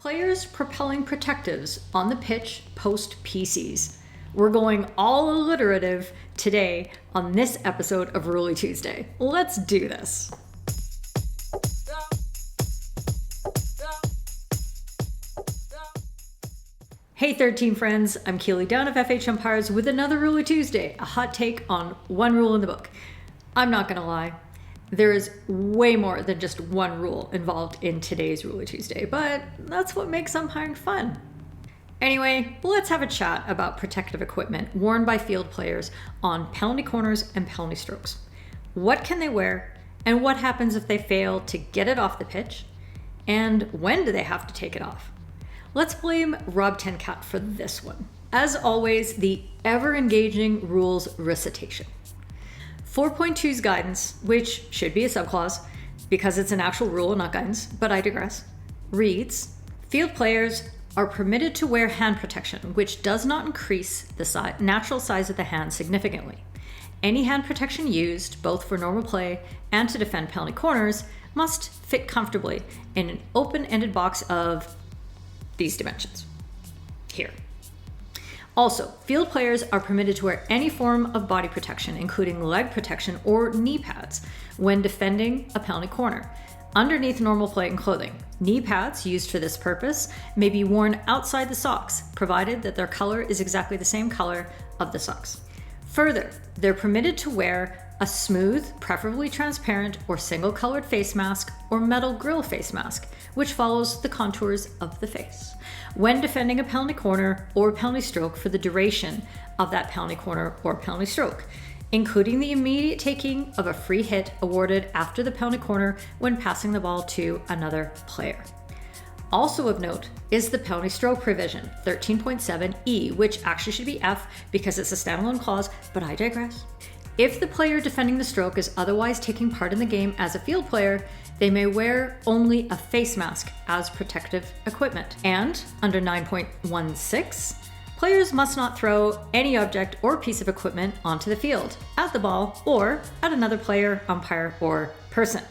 Players propelling protectives on the pitch post PCs. We're going all alliterative today on this episode of Ruly Tuesday. Let's do this. Hey third team friends, I'm Keely Dunn of FHumpires with another Ruly Tuesday, a hot take on one rule in the book. I'm not gonna lie, there is way more than just one rule involved in today's Ruly Tuesday, but that's what makes umpiring fun. Anyway, let's have a chat about protective equipment worn by field players on penalty corners and penalty strokes. What can they wear, and what happens if they fail to get it off the pitch? And when do they have to take it off? Let's blame Rob Tencat for this one. As always, the ever-engaging rules recitation. 4.2's guidance, which should be a subclause because it's an actual rule and not guidance, but I digress, reads, field players are permitted to wear hand protection, which does not increase the natural size of the hand significantly. Any hand protection used, both for normal play and to defend penalty corners, must fit comfortably in an open-ended box of these dimensions here. Also, field players are permitted to wear any form of body protection, including leg protection or knee pads, when defending a penalty corner, underneath normal play and clothing. Knee pads used for this purpose may be worn outside the socks, provided that their color is exactly the same color of the socks. Further, they're permitted to wear a smooth, preferably transparent or single-colored face mask or metal grill face mask, which follows the contours of the face, when defending a penalty corner or penalty stroke for the duration of that penalty corner or penalty stroke, including the immediate taking of a free hit awarded after the penalty corner when passing the ball to another player. Also of note is the penalty stroke provision, 13.7e, which actually should be F because it's a standalone clause, but I digress. If the player defending the stroke is otherwise taking part in the game as a field player, they may wear only a face mask as protective equipment. And under 9.16, players must not throw any object or piece of equipment onto the field, at the ball, or at another player, umpire, or person.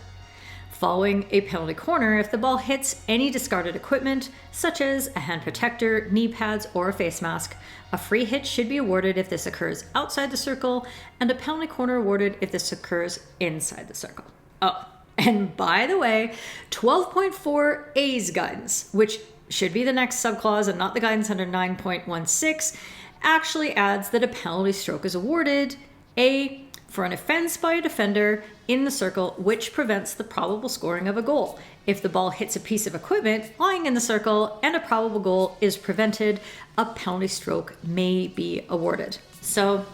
Following a penalty corner, if the ball hits any discarded equipment, such as a hand protector, knee pads, or a face mask, a free hit should be awarded if this occurs outside the circle, and a penalty corner awarded if this occurs inside the circle. Oh, and by the way, 12.4a's guidance, which should be the next subclause and not the guidance under 9.16, actually adds that a penalty stroke is awarded, A, for an offense by a defender in the circle which prevents the probable scoring of a goal. If the ball hits a piece of equipment lying in the circle and a probable goal is prevented, a penalty stroke may be awarded. So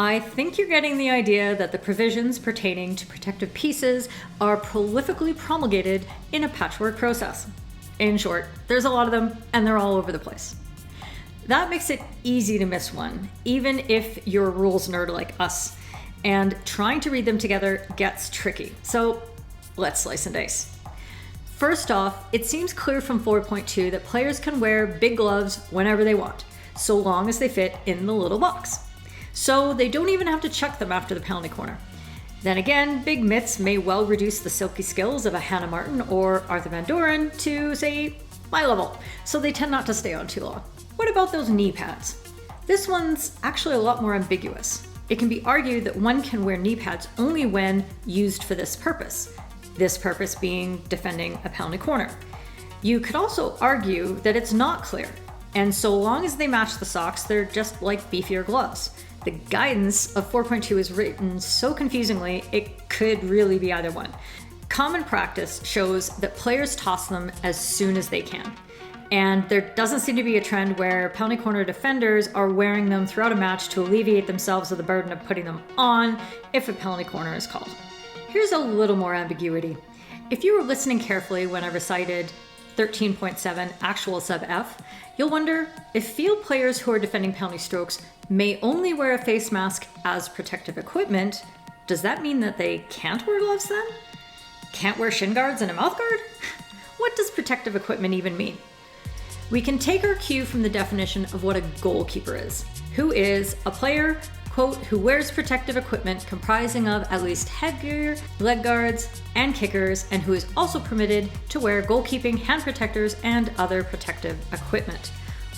I think you're getting the idea that the provisions pertaining to protective pieces are prolifically promulgated in a patchwork process. In short, there's a lot of them and they're all over the place. That makes it easy to miss one, even if you're a rules nerd like us. And trying to read them together gets tricky. So let's slice and dice. First off, it seems clear from 4.2 that players can wear big gloves whenever they want, so long as they fit in the little box. So they don't even have to check them after the penalty corner. Then again, big mitts may well reduce the silky skills of a Hannah Martin or Arthur Van Doren to, say, my level, so they tend not to stay on too long. What about those knee pads? This one's actually a lot more ambiguous. It can be argued that one can wear knee pads only when used for this purpose being defending a penalty corner. You could also argue that it's not clear, and so long as they match the socks, they're just like beefier gloves. The guidance of 4.2 is written so confusingly, it could really be either one. Common practice shows that players toss them as soon as they can. And there doesn't seem to be a trend where penalty corner defenders are wearing them throughout a match to alleviate themselves of the burden of putting them on if a penalty corner is called. Here's a little more ambiguity. If you were listening carefully when I recited 13.7 actual sub F, you'll wonder if field players who are defending penalty strokes may only wear a face mask as protective equipment. Does that mean that they can't wear gloves then? Can't wear shin guards and a mouth guard? What does protective equipment even mean? We can take our cue from the definition of what a goalkeeper is, who is a player, quote, who wears protective equipment comprising of at least headgear, leg guards, and kickers, and who is also permitted to wear goalkeeping hand protectors and other protective equipment.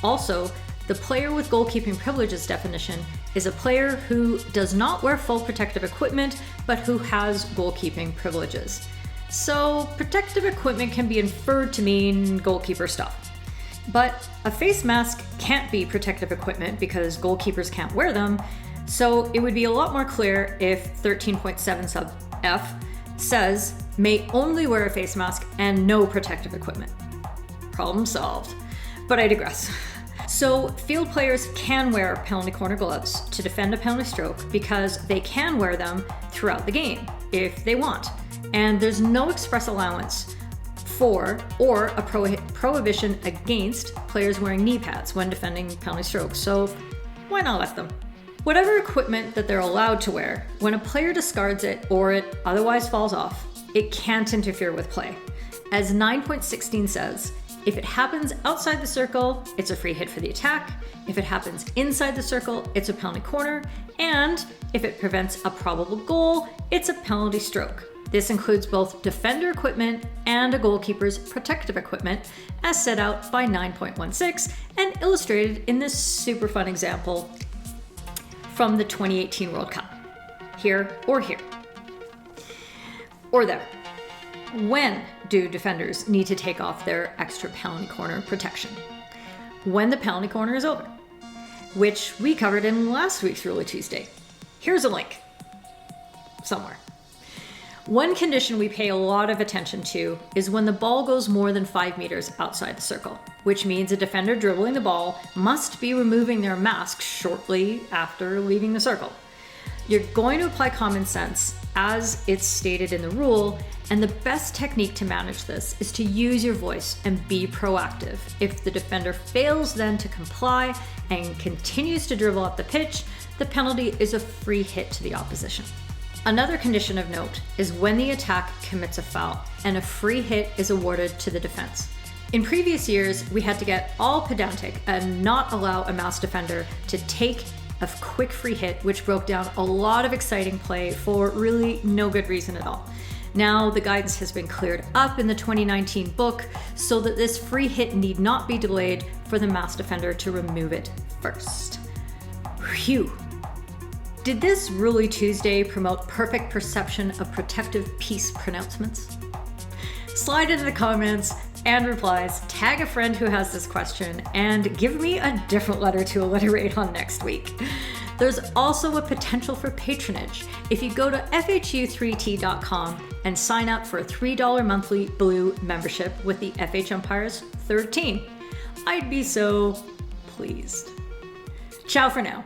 Also, the player with goalkeeping privileges definition is a player who does not wear full protective equipment, but who has goalkeeping privileges. So protective equipment can be inferred to mean goalkeeper stuff. But a face mask can't be protective equipment because goalkeepers can't wear them, so it would be a lot more clear if 13.7 sub F says may only wear a face mask and no protective equipment. Problem solved. But I digress. So field players can wear penalty corner gloves to defend a penalty stroke because they can wear them throughout the game if they want. And there's no express allowance for or a prohibition against players wearing knee pads when defending penalty strokes, so why not let them? Whatever equipment that they're allowed to wear, when a player discards it or it otherwise falls off, it can't interfere with play. As 9.16 says, if it happens outside the circle, it's a free hit for the attack. If it happens inside the circle, it's a penalty corner. And if it prevents a probable goal, it's a penalty stroke. This includes both defender equipment and a goalkeeper's protective equipment, as set out by 9.16 and illustrated in this super fun example from the 2018 World Cup. Here or here. Or there. When do defenders need to take off their extra penalty corner protection? When the penalty corner is over, which we covered in last week's Rule of Tuesday. Here's a link somewhere. One condition we pay a lot of attention to is when the ball goes more than 5 meters outside the circle, which means a defender dribbling the ball must be removing their mask shortly after leaving the circle. You're going to apply common sense as it's stated in the rule, and the best technique to manage this is to use your voice and be proactive. If the defender fails then to comply and continues to dribble up the pitch, the penalty is a free hit to the opposition. Another condition of note is when the attack commits a foul and a free hit is awarded to the defense. In previous years, we had to get all pedantic and not allow a masked defender to take a quick free hit, which broke down a lot of exciting play for really no good reason at all. Now the guidance has been cleared up in the 2019 book so that this free hit need not be delayed for the masked defender to remove it first. Phew. Did this Rule Tuesday promote perfect perception of protective peace pronouncements? Slide into the comments and replies, tag a friend who has this question, and give me a different letter to alliterate on next week. There's also a potential for patronage if you go to FHU3T.com and sign up for a $3 monthly Blue membership with the FHumpires 3rd team. I'd be so pleased. Ciao for now.